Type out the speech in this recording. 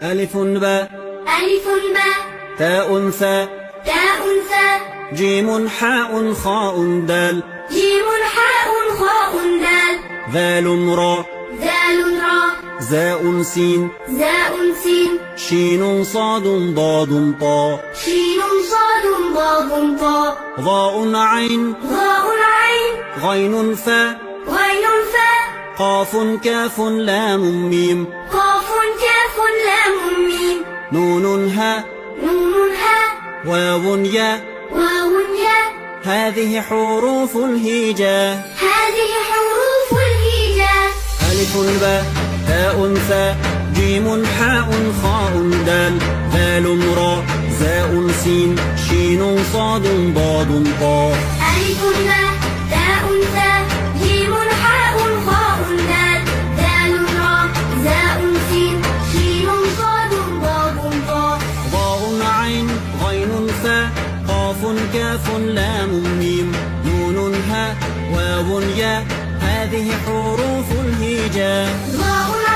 ألف باء ألف باء تاء ثاء تاء ثاء جيم حاء خاء دال جيم حاء خاء دال ذال راء ذال راء زاء سين زاء سين شين صاد ضاد طاء شين صاد ضاد طاء ظاء عين ظاء عين غين فاء غين فاء قاف كاف لام ميم قاف كاف لام ميم نون هاء نون هاء واو ياء واو ياء هذه حروف الهجاء هذه حروف الهجاء ألف باء تاء ثاء جيم حاء خاء دال ذال راء زاء سين شين صاد ضاد طاء ألف باء تاء ثاء جيم حاء خاء دال ذال راء زاء سين شين صاد ضاد طاء ظاء عين غين فاء قاف كاف لام ميم نون هاء واو ياء هذه حروف الهجاء ظاء